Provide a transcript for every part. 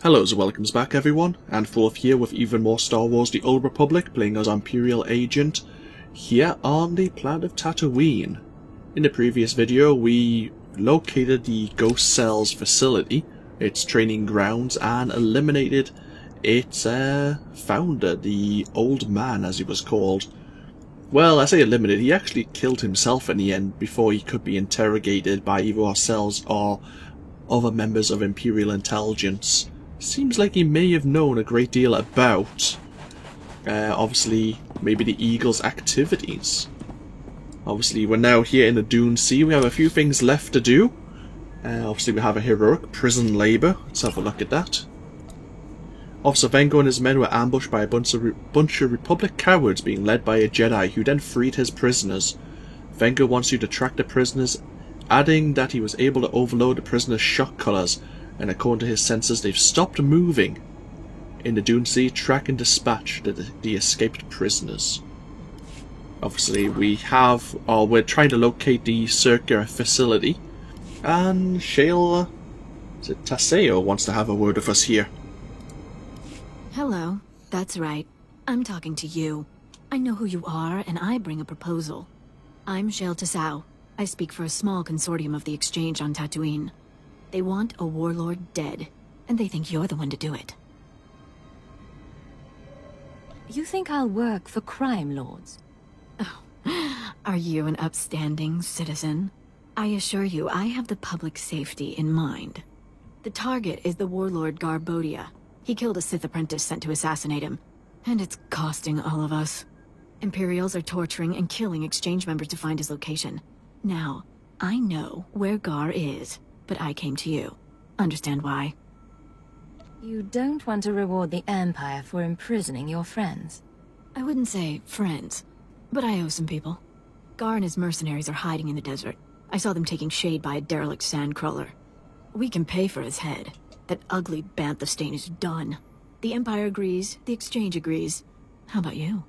Hello and welcomes back everyone, and Fulf here with even more Star Wars The Old Republic, playing as Imperial Agent, here on the planet of Tatooine. In the previous video we located the Ghost Cells facility, its training grounds, and eliminated its founder, the Old Man as he was called. Well, I say eliminated, he actually killed himself in the end before he could be interrogated by either ourselves or other members of Imperial Intelligence. Seems like he may have known a great deal about, obviously, maybe the Eagle's activities. Obviously, we're now here in the Dune Sea. We have a few things left to do. Obviously, we have a heroic prison labor. Let's have a look at that. Officer Vengo and his men were ambushed by a bunch of Republic cowards being led by a Jedi who then freed his prisoners. Vengo wants you to track the prisoners, adding that he was able to overload the prisoners' shock collars, and according to his sensors they've stopped moving. In the Dune Sea, track and dispatch the escaped prisoners. Obviously we're trying to locate the Circa facility, and Shayla Taseo wants to have a word with us here. Hello, that's right. I'm talking to you. I know who you are, and I bring a proposal. I'm Shayla Taseo. I speak for a small consortium of the Exchange on Tatooine. They want a warlord dead, and they think you're the one to do it. You think I'll work for crime lords? Oh, are you an upstanding citizen? I assure you, I have the public safety in mind. The target is the warlord Garbodia. He killed a Sith apprentice sent to assassinate him, and it's costing all of us. Imperials are torturing and killing Exchange members to find his location. Now, I know where Gar is, but I came to you. Understand why? You don't want to reward the Empire for imprisoning your friends? I wouldn't say friends, but I owe some people. Gar and his mercenaries are hiding in the desert. I saw them taking shade by a derelict sandcrawler. We can pay for his head. That ugly bantha stain is done. The Empire agrees, the Exchange agrees. How about you?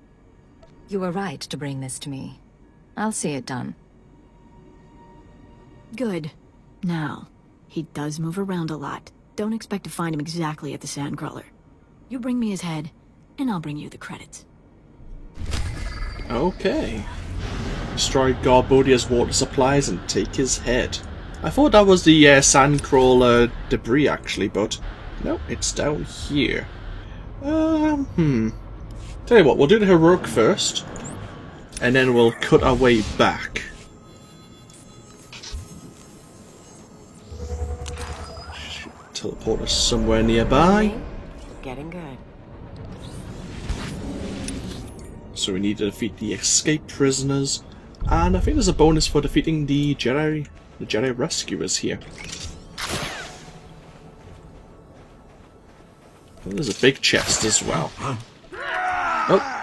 You were right to bring this to me. I'll see it done. Good. Now, he does move around a lot. Don't expect to find him exactly at the Sandcrawler. You bring me his head, and I'll bring you the credits. Okay. Destroy Garbodia's water supplies and take his head. I thought that was the Sandcrawler debris actually, but no, it's down here. Tell you what, we'll do the heroic first, and then we'll cut our way back. Teleport us somewhere nearby. Getting good. So we need to defeat the escaped prisoners, and I think there's a bonus for defeating the Jedi rescuers here. And there's a big chest as well. Oh.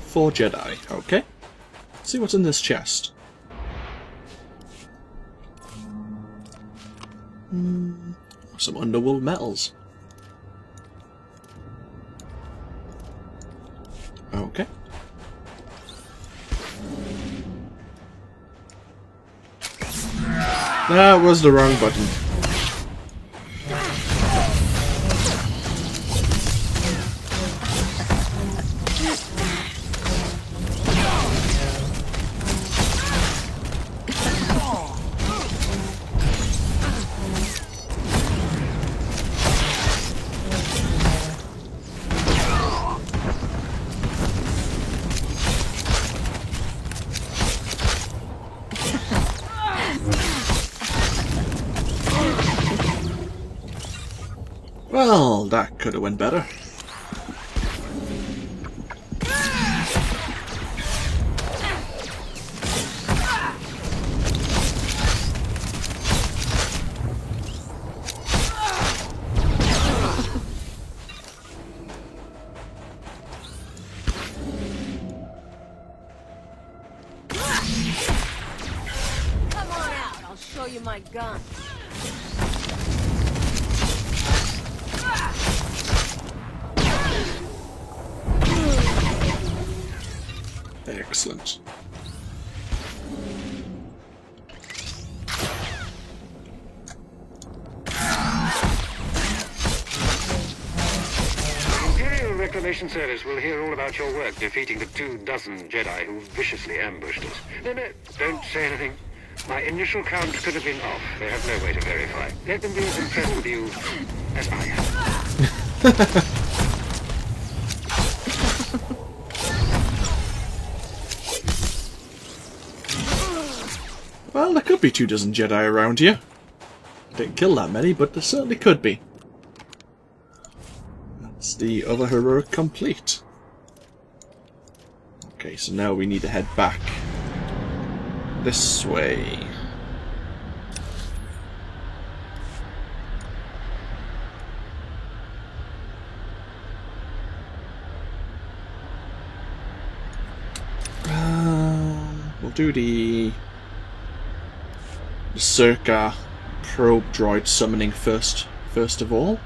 Four Jedi, okay. Let's see what's in this chest. Some underworld metals. Okay. That was the wrong button. Well, that could have went better. you my gun. Excellent. Imperial Reclamation Service will hear all about your work defeating the 24 Jedi who viciously ambushed us. No, don't say anything. My initial count could have been off. They have no way to verify. Let them be as impressed with you as I am. Well, there could be 24 Jedi around here. Didn't kill that many, but there certainly could be. That's the other heroic complete. Okay, so now we need to head back this way. We'll do the Czerka probe droid summoning first of all.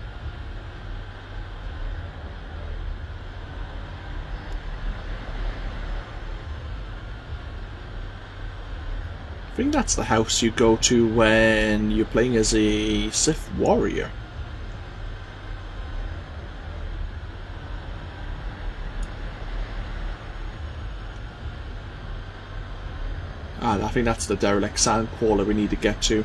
I think that's the house you go to when you're playing as a Sith warrior. I think that's the derelict sandcrawler we need to get to.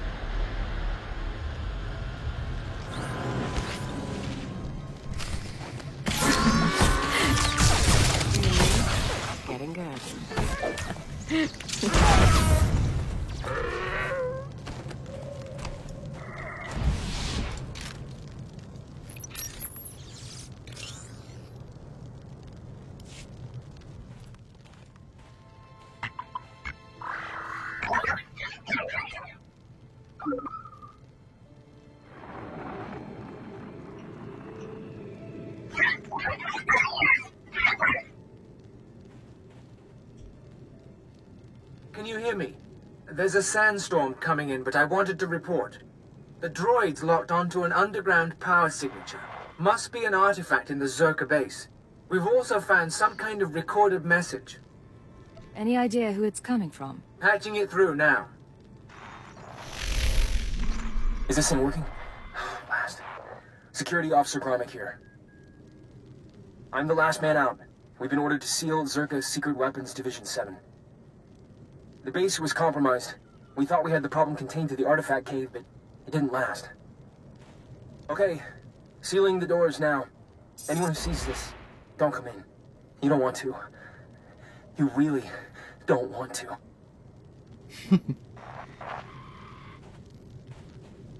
Getting good. Can you hear me? There's a sandstorm coming in, but I wanted to report. The droid's locked onto an underground power signature. Must be an artifact in the Czerka base. We've also found some kind of recorded message. Any idea who it's coming from? Patching it through now. Is this thing working? Last. Security Officer Gromick here. I'm the last man out. We've been ordered to seal Czerka's Secret Weapons Division 7. The base was compromised. We thought we had the problem contained to the artifact cave, but it didn't last. Okay, sealing the doors now. Anyone who sees this, don't come in. You don't want to. You really don't want to.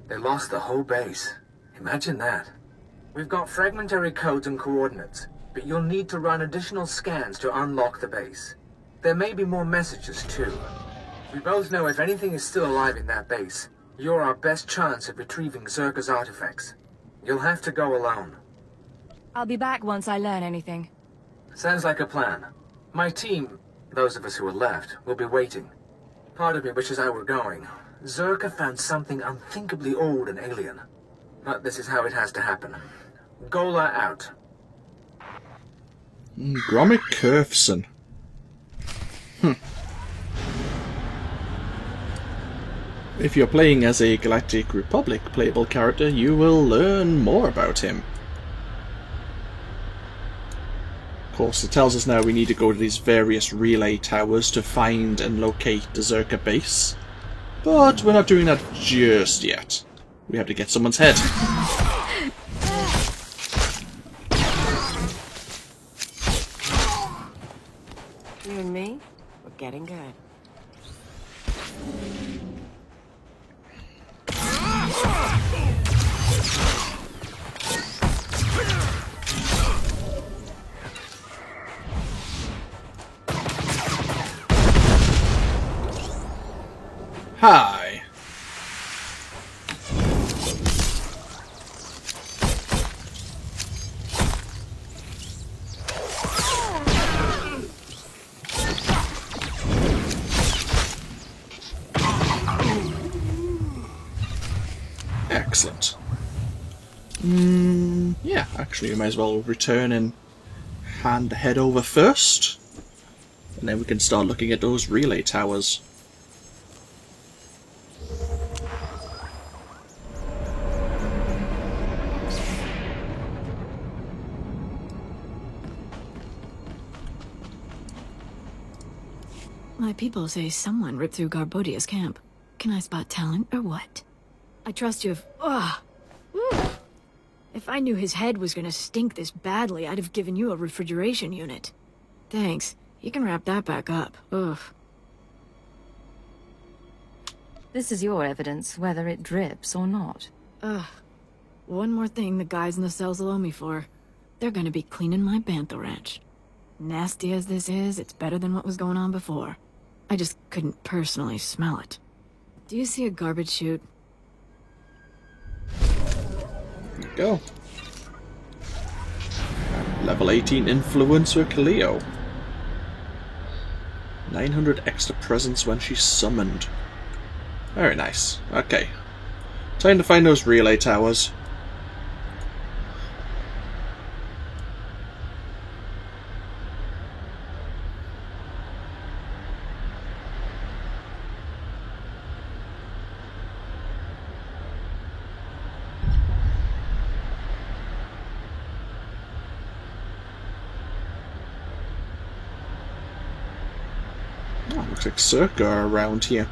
They lost the whole base. Imagine that. We've got fragmentary codes and coordinates, but you'll need to run additional scans to unlock the base. There may be more messages, too. We both know if anything is still alive in that base, you're our best chance at retrieving Czerka's artifacts. You'll have to go alone. I'll be back once I learn anything. Sounds like a plan. My team, those of us who are left, will be waiting. Part of me wishes I were going. Czerka found something unthinkably old and alien. But this is how it has to happen. Gola out. Gromick Curfson. If you're playing as a Galactic Republic playable character, you will learn more about him. Of course, it tells us now we need to go to these various relay towers to find and locate the Czerka base. But we're not doing that just yet. We have to get someone's head. You and me, we're getting good. Hi. Excellent. Yeah, actually, we might as well return and hand the head over first. And then we can start looking at those relay towers. My people say someone ripped through Garbodia's camp. Can I spot talent or what? I trust you if... Ugh! If I knew his head was gonna stink this badly, I'd have given you a refrigeration unit. Thanks. You can wrap that back up. Ugh. This is your evidence, whether it drips or not. Ugh. One more thing the guys in the cells will owe me for. They're gonna be cleaning my bantha ranch. Nasty as this is, it's better than what was going on before. I just couldn't personally smell it. Do you see a garbage chute? There you go. Level 18 Influencer Cleo. 900 extra presence when she's summoned. Very nice. Okay. Time to find those relay towers. Oh, looks like Zerka are around here.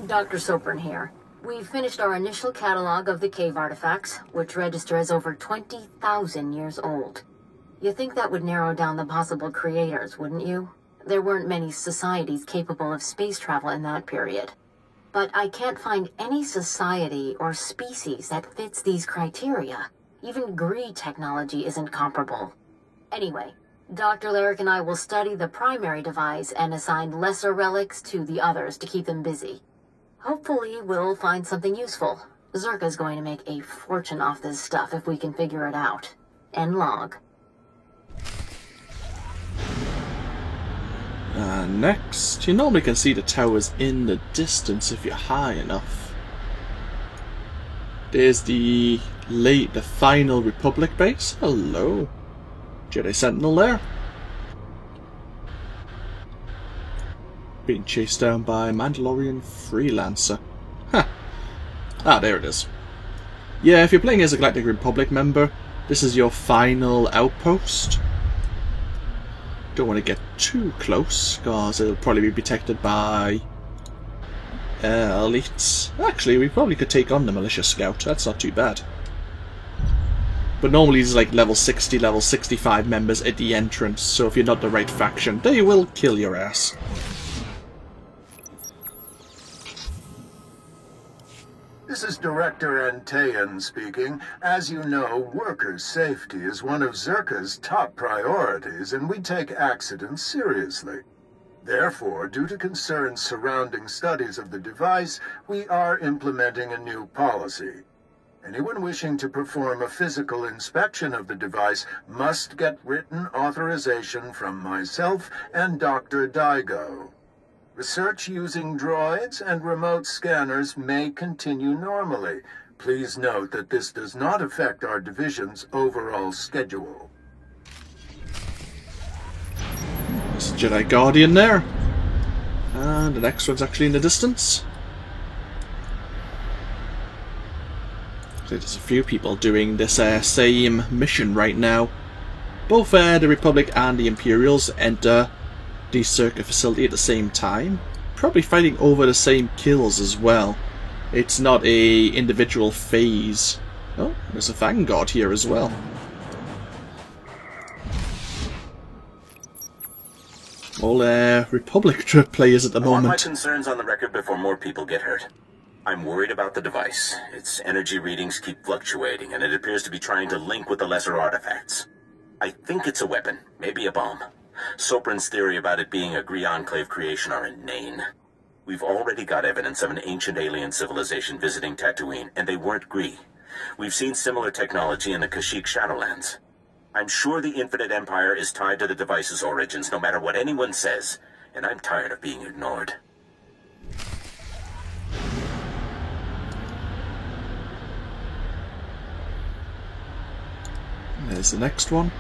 Dr. Sopran here. We've finished our initial catalog of the cave artifacts, which register as over 20,000 years old. You think that would narrow down the possible creators, wouldn't you? There weren't many societies capable of space travel in that period. But I can't find any society or species that fits these criteria. Even Gree technology isn't comparable. Anyway, Dr. Lyric and I will study the primary device and assign lesser relics to the others to keep them busy. Hopefully, we'll find something useful. Zerka's going to make a fortune off this stuff if we can figure it out. End log. Next, you normally can see the towers in the distance if you're high enough. There's the final Republic base. Hello. Jedi Sentinel there. Being chased down by Mandalorian Freelancer. Huh. Ah, there it is. Yeah, if you're playing as a Galactic Republic member, this is your final outpost. Don't want to get too close, because it'll probably be detected by elites. Actually, we probably could take on the Militia Scout. That's not too bad. But normally there's like level 60, level 65 members at the entrance, so if you're not the right faction, they will kill your ass. This is Director Antaean speaking. As you know, workers' safety is one of Zerka's top priorities, and we take accidents seriously. Therefore, due to concerns surrounding studies of the device, we are implementing a new policy. Anyone wishing to perform a physical inspection of the device must get written authorization from myself and Dr. Daigo. Research using droids and remote scanners may continue normally. Please note that this does not affect our division's overall schedule. There's a Jedi Guardian there. And the next one's actually in the distance. So there's a few people doing this same mission right now. Both the Republic and the Imperials enter the Zerka facility at the same time, probably fighting over the same kills as well. It's not a individual phase. Oh, there's a Vanguard here as well. All Republic players at the I want my moment. concerns on the record before more people get hurt. I'm worried about the device. Its energy readings keep fluctuating, and it appears to be trying to link with the lesser artifacts. I think it's a weapon, maybe a bomb. Sopran's theory about it being a Gree Enclave creation are inane. We've already got evidence of an ancient alien civilization visiting Tatooine, and they weren't Gree. We've seen similar technology in the Kashyyyk Shadowlands. I'm sure the Infinite Empire is tied to the device's origins, no matter what anyone says, and I'm tired of being ignored. There's the next one.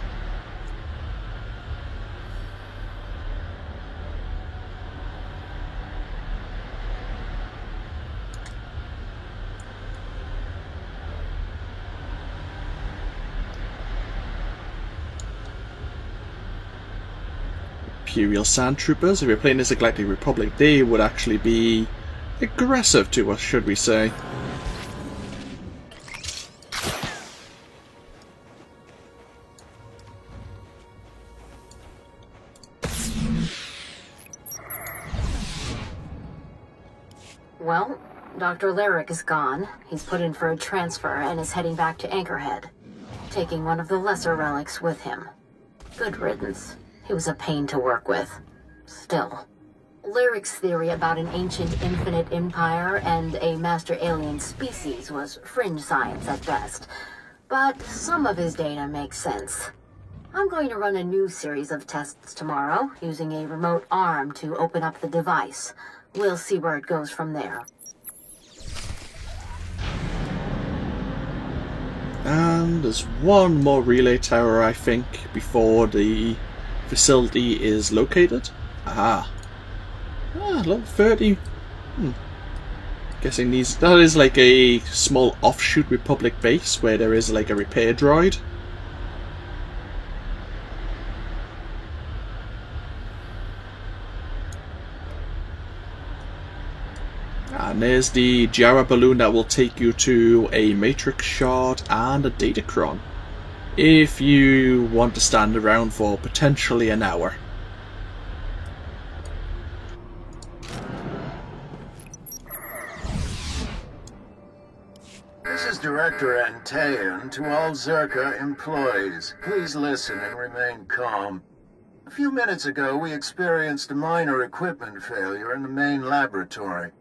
Imperial Sand Troopers. If you're playing as the Galactic Republic, they would actually be aggressive to us, should we say. Well, Dr. Lyric is gone. He's put in for a transfer and is heading back to Anchorhead, taking one of the lesser relics with him. Good riddance. He was a pain to work with. Still. Lyric's theory about an ancient infinite empire and a master alien species was fringe science at best, but some of his data makes sense. I'm going to run a new series of tests tomorrow, using a remote arm to open up the device. We'll see where it goes from there. And there's one more relay tower, I think, before the facility is located. Aha. Level 30. Guessing that is like a small offshoot Republic base where there is like a repair droid. And there's the Jara balloon that will take you to a Matrix shard and a Datacron, if you want to stand around for potentially an hour. This is Director Antaean to all Zerka employees. Please listen and remain calm. A few minutes ago, we experienced a minor equipment failure in the main laboratory.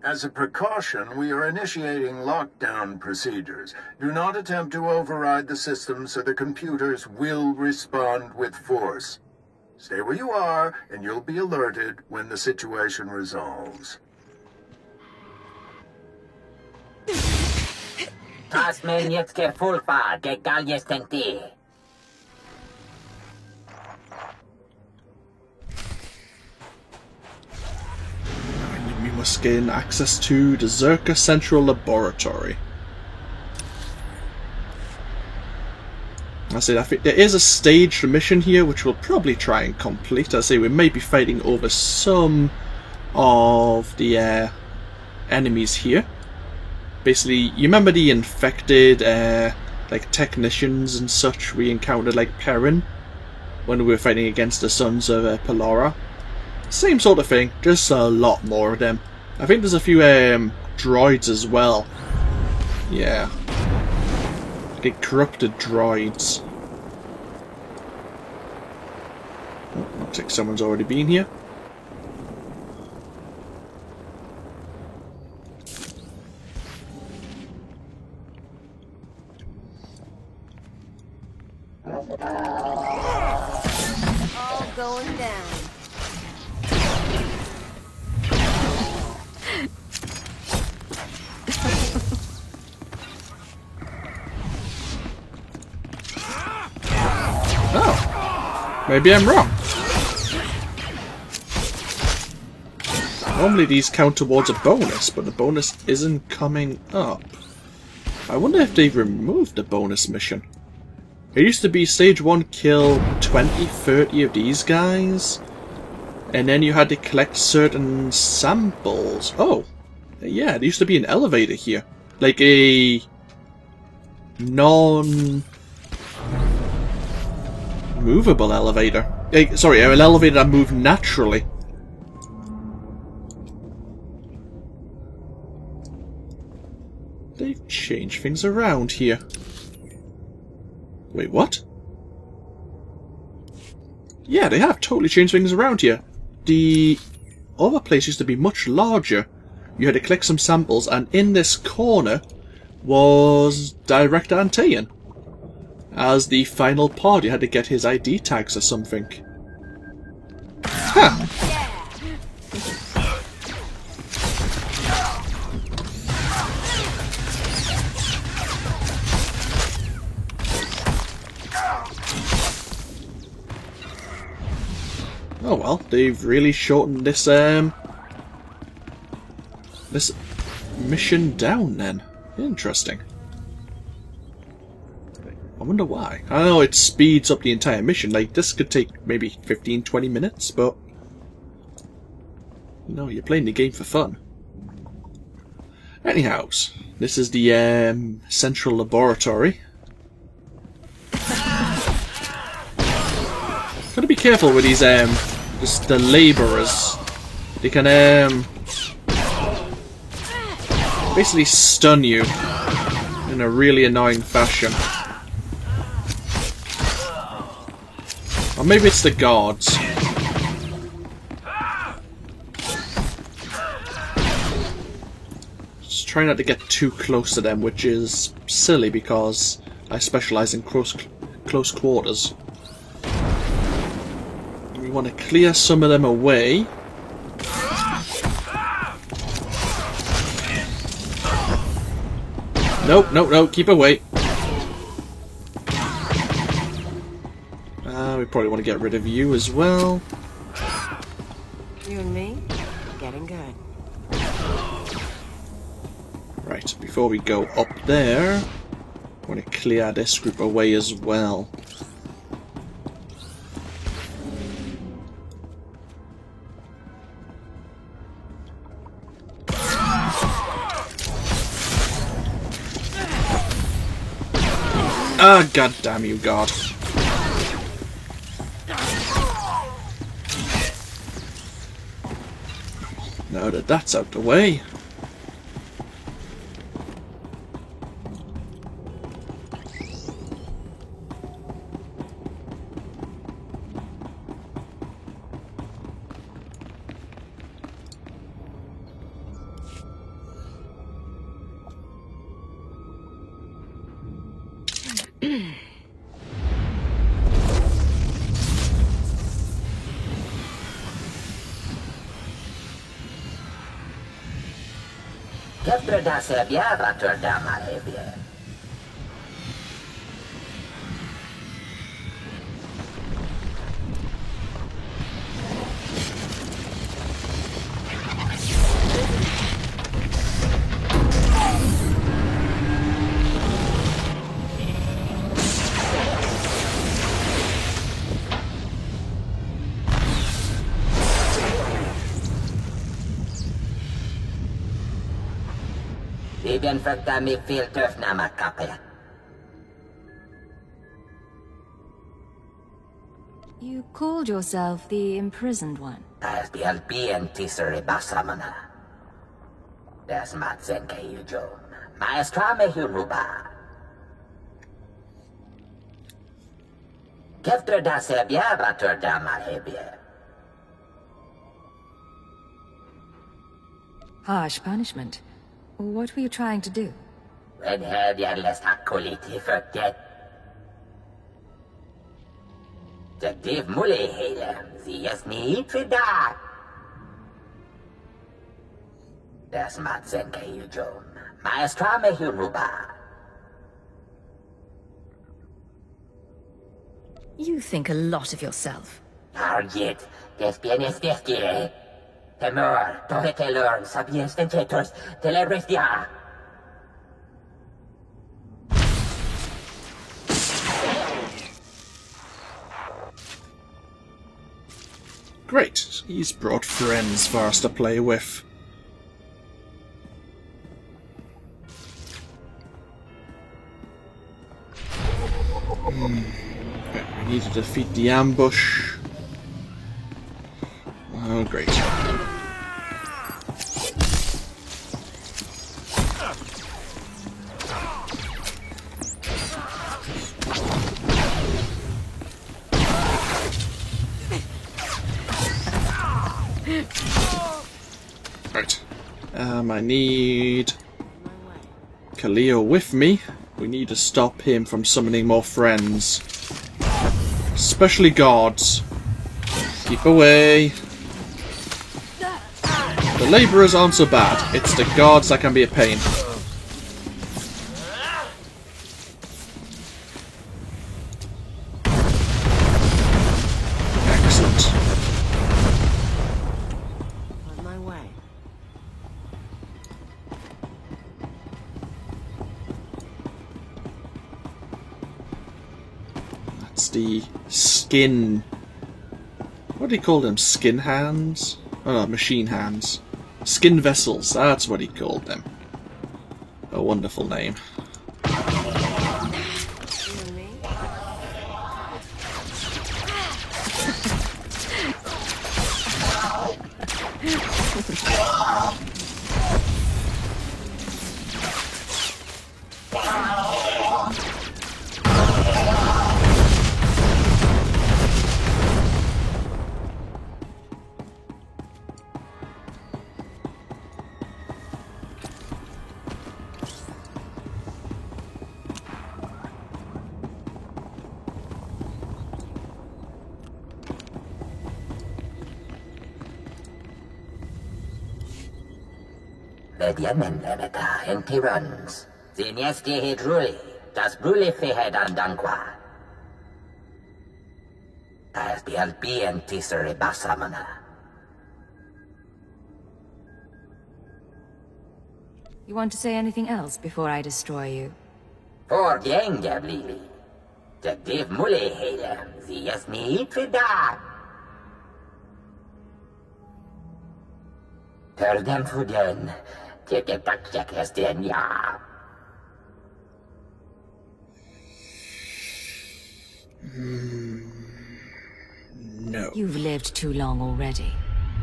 As a precaution, we are initiating lockdown procedures. Do not attempt to override the system, so the computers will respond with force. Stay where you are, and you'll be alerted when the situation resolves. Tas men jetzt gefulpa, gegal jestenti. We must gain access to the Zerka Central Laboratory. I think there is a staged mission here which we'll probably try and complete. We may be fighting over some of the enemies here. Basically, you remember the infected like technicians and such we encountered, like Perrin, when we were fighting against the Sons of Pelora? Same sort of thing, just a lot more of them. I think there's a few droids as well. Yeah. Like corrupted droids. Oh, looks like someone's already been here. All going down. Oh, maybe I'm wrong. Normally these count towards a bonus, but the bonus isn't coming up. I wonder if they've removed the bonus mission. It used to be stage 1 kill 20-30 of these guys, and then you had to collect certain samples. Oh, yeah, there used to be an elevator here. Like a non-movable elevator. Sorry, an elevator that moved naturally. They've changed things around here. Wait, what? Yeah, they have totally changed things around here. The other place used to be much larger. You had to collect some samples, and in this corner was Director Antaeon. As the final pod, you had to get his ID tags or something. Huh. Oh well, they've really shortened this this mission down then. Interesting. I wonder why. I know it speeds up the entire mission. Like, this could take maybe 15-20 minutes, but no, you're playing the game for fun. Anyhow, this is the central laboratory. Gotta be careful with these just the laborers. They can basically stun you in a really annoying fashion. Or maybe it's the guards. Just try not to get too close to them, which is silly because I specialize in close quarters. We want to clear some of them away. Nope, nope, nope, keep away. We probably want to get rid of you as well. You and me? Getting good. Right, before we go up there, I want to clear this group away as well. Ah, god damn you, God. Now that that's out the way. Qu'est-ce que c'est bien, Raptor Damalébien? Igen, fögtem még fél töfnámat kapja. You called yourself the imprisoned one. Das BLB tisere basamana. Das matzenke yujo. Maestrame huruba. Keftre da sebia batur da malhebie. Harsh punishment. What were you trying to do? When have you less akoliti forget? The div mule helem, sie es nie für da. Das matzenke yujo. Maestrame huruba. You think a lot of yourself. Argit, des bienes desquire. Temor, torete learn, sapiens dentetus, telebrestia. Great, he's brought friends for us to play with. Okay, we need to defeat the ambush. Oh, great. Right. I need Khalil with me. We need to stop him from summoning more friends. Especially guards. Keep away. The labourers aren't so bad. It's the guards that can be a pain. Excellent. On my way. That's the skin... What do you call them? Skin hands? Oh no, machine hands. Skin vessels, that's what he called them. A wonderful name. Vediamen lemeta en tirans. Zinesti hidruli, das bruli fihed andanqua. As bialpi en tisere basamana. You want to say anything else before I destroy you? For gänga blili. Det div muli hele, ziasni frida. Hörden fuden, teke takjak hesten ja. No. You've lived too long already.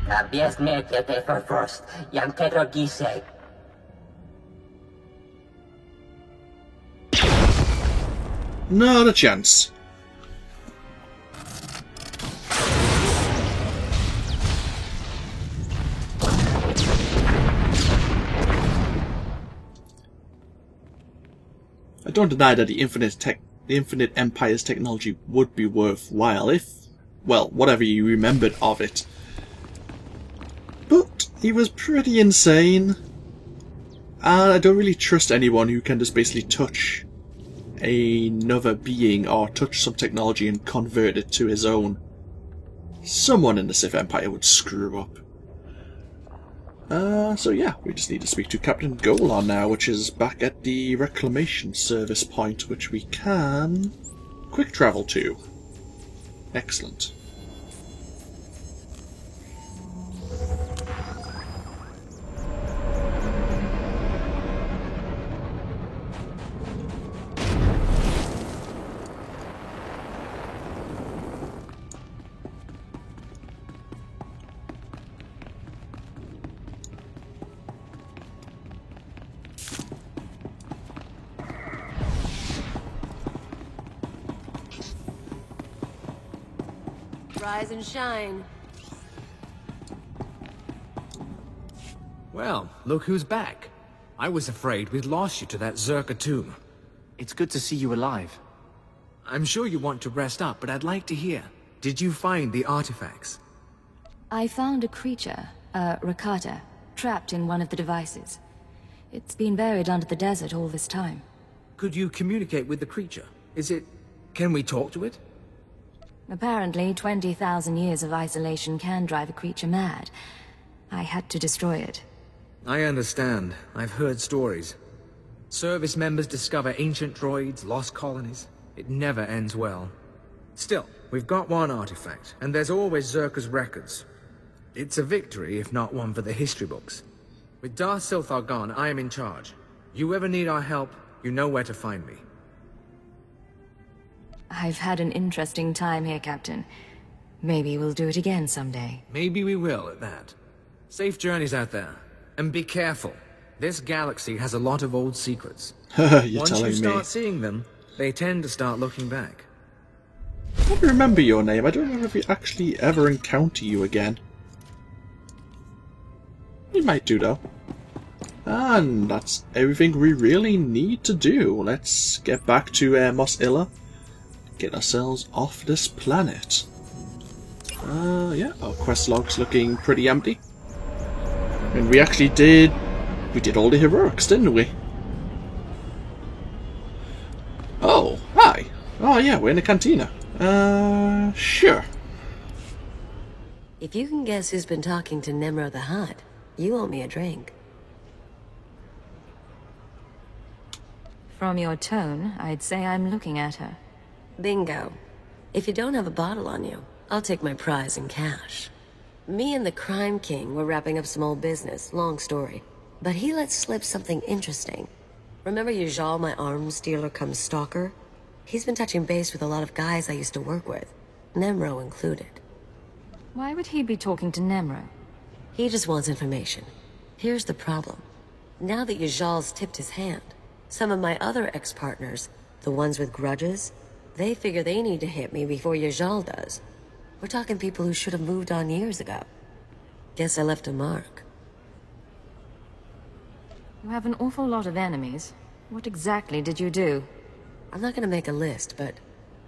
Abbies metete for first, yang tetro gisek. Not a chance. I don't deny that the Infinite Empire's technology would be worthwhile if, well, whatever you remembered of it. But he was pretty insane, and I don't really trust anyone who can just basically touch another being or touch some technology and convert it to his own. Someone in the Sith Empire would screw up. So yeah, we just need to speak to Captain Golan now, which is back at the Reclamation Service point, which we can quick travel to. Excellent. Rise and shine. Well, look who's back. I was afraid we'd lost you to that Zerka tomb. It's good to see you alive. I'm sure you want to rest up, but I'd like to hear. Did you find the artifacts? I found a creature, a Rakata, trapped in one of the devices. It's been buried under the desert all this time. Could you communicate with the creature? Is it... can we talk to it? Apparently, 20,000 years of isolation can drive a creature mad. I had to destroy it. I understand. I've heard stories. Service members discover ancient droids, lost colonies. It never ends well. Still, we've got one artifact, and there's always Zerka's records. It's a victory, if not one for the history books. With Darth Silthar gone, I am in charge. You ever need our help, you know where to find me. I've had an interesting time here, Captain. Maybe we'll do it again someday. Maybe we will, at that. Safe journeys out there. And be careful. This galaxy has a lot of old secrets. Once you start seeing them, they tend to start looking back. I don't remember your name. I don't remember if we actually ever encounter you again. We might do, though. And that's everything we really need to do. Let's get back to Mos Illa. Get ourselves off this planet. Yeah, our quest log's looking pretty empty. And we actually did all the heroics, didn't we? Oh, hi. Oh yeah, we're in the cantina. Sure. If you can guess who's been talking to Nemro the Hutt, you owe me a drink. From your tone, I'd say I'm looking at her. Bingo. If you don't have a bottle on you, I'll take my prize in cash. Me and the Crime King were wrapping up some old business, long story. But he let slip something interesting. Remember Yajal, my arms dealer cum stalker? He's been touching base with a lot of guys I used to work with, Nemro included. Why would he be talking to Nemro? He just wants information. Here's the problem. Now that Yajal's tipped his hand, some of my other ex-partners, the ones with grudges, they figure they need to hit me before Yajal does. We're talking people who should have moved on years ago. Guess I left a mark. You have an awful lot of enemies. What exactly did you do? I'm not gonna make a list, but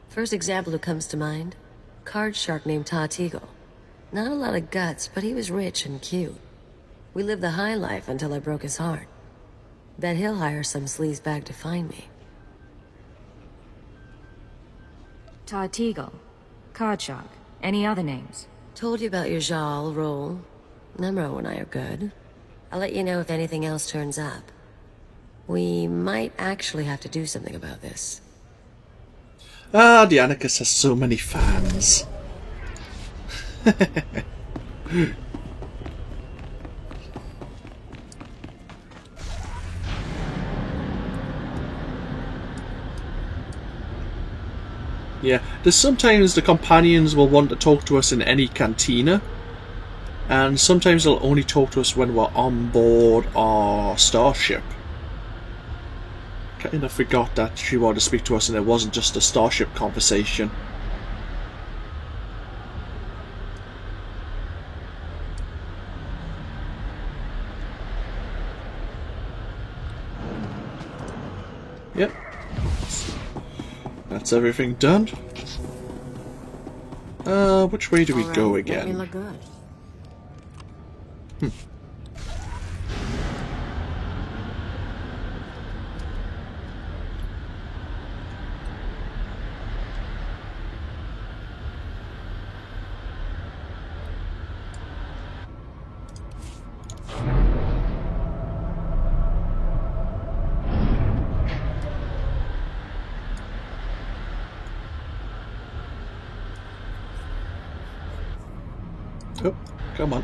first example who comes to mind, card shark named Tatigo. Not a lot of guts, but he was rich and cute. We lived the high life until I broke his heart. Bet he'll hire some sleaze bag to find me. Tatigo, card shark, any other names? Told you about your Jal, Roll. Nemro and I are good. I'll let you know if anything else turns up. We might actually have to do something about this. Ah, the Anarchist has so many fans. Yeah, there's sometimes the companions will want to talk to us in any cantina, and sometimes they'll only talk to us when we're on board our starship. Kind of forgot that she wanted to speak to us and it wasn't just a starship conversation. Yep. That's everything done. Which way do we go again? We look good. Oh, come on.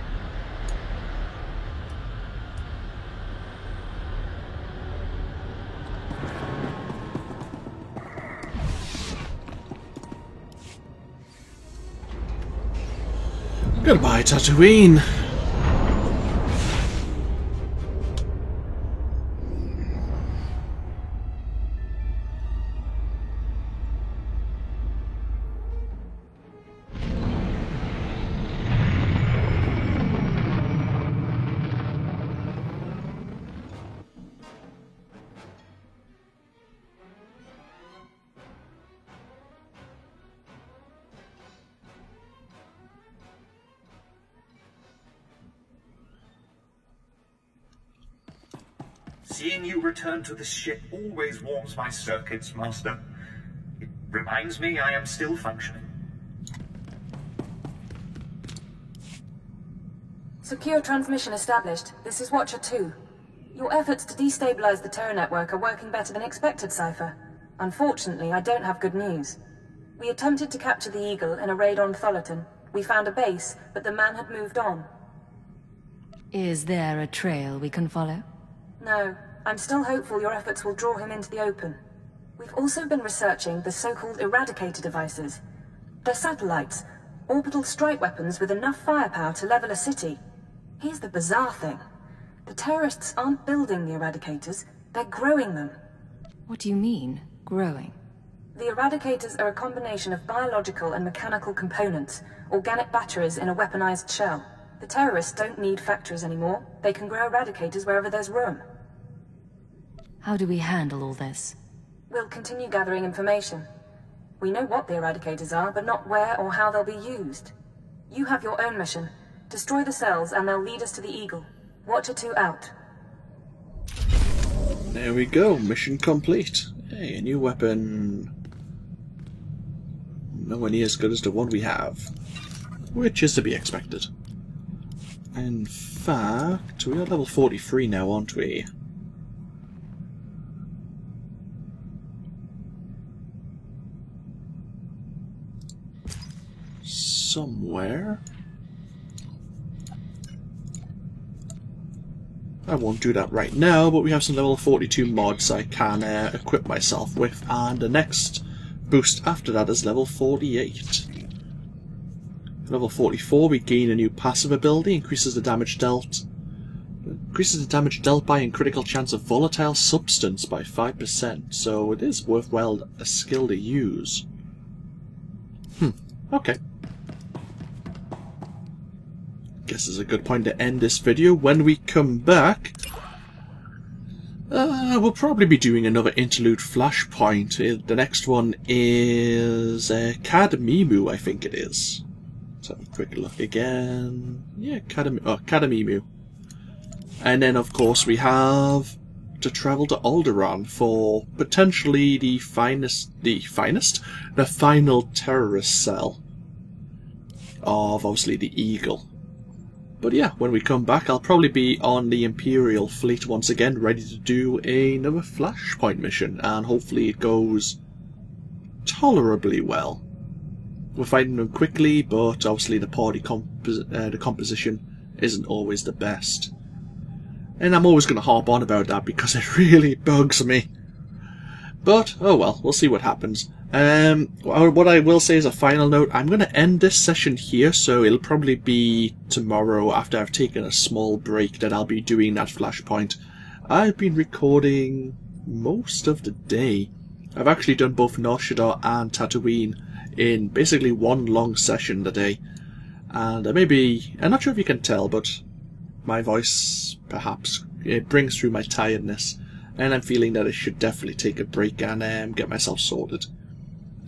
Goodbye, Tatooine. Seeing you return to the ship always warms my circuits, Master. It reminds me I am still functioning. Secure transmission established. This is Watcher 2. Your efforts to destabilize the Terra network are working better than expected, Cypher. Unfortunately, I don't have good news. We attempted to capture the Eagle in a raid on Tholiton. We found a base, but the man had moved on. Is there a trail we can follow? No. I'm still hopeful your efforts will draw him into the open. We've also been researching the so-called Eradicator devices. They're satellites, orbital strike weapons with enough firepower to level a city. Here's the bizarre thing. The terrorists aren't building the Eradicators, they're growing them. What do you mean, growing? The Eradicators are a combination of biological and mechanical components, organic batteries in a weaponized shell. The terrorists don't need factories anymore. They can grow Eradicators wherever there's room. How do we handle all this? We'll continue gathering information. We know what the Eradicators are, but not where or how they'll be used. You have your own mission. Destroy the cells and they'll lead us to the Eagle. Watcher 2 out. There we go, mission complete. Hey, a new weapon. Nowhere near as good as the one we have. Which is to be expected. In fact, we are level 43 now, aren't we? Somewhere. I won't do that right now, but we have some level 42 mods I can equip myself with, and the next boost after that is level 48. Level 44 we gain a new passive ability, increases the damage dealt by and critical chance of volatile substance by 5%, so it is worthwhile a skill to use. Okay. Guess is a good point to end this video. When we come back, we'll probably be doing another interlude flashpoint. The next one is Cadmimu, I think it is. Let's have a quick look again. Yeah, Cadmimu. And then, of course, we have to travel to Alderaan for potentially the final terrorist cell of, obviously, the Eagle. But yeah, when we come back, I'll probably be on the Imperial fleet once again, ready to do another Flashpoint mission, and hopefully it goes tolerably well. We're fighting them quickly, but obviously the party the composition isn't always the best. And I'm always going to harp on about that because it really bugs me. But, oh well, we'll see what happens. What I will say as a final note, I'm going to end this session here, so it'll probably be tomorrow after I've taken a small break that I'll be doing that Flashpoint. I've been recording most of the day. I've actually done both Nar Shaddaa and Tatooine in basically one long session today. And I'm not sure if you can tell, but my voice, perhaps, it brings through my tiredness. And I'm feeling that I should definitely take a break and get myself sorted.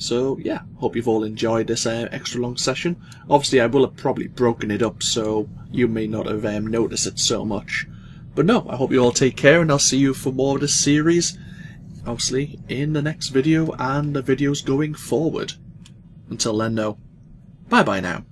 So yeah, hope you've all enjoyed this extra long session. Obviously I will have probably broken it up, so you may not have noticed it so much. But no, I hope you all take care, and I'll see you for more of this series, obviously, in the next video and the videos going forward. Until then though, bye bye now.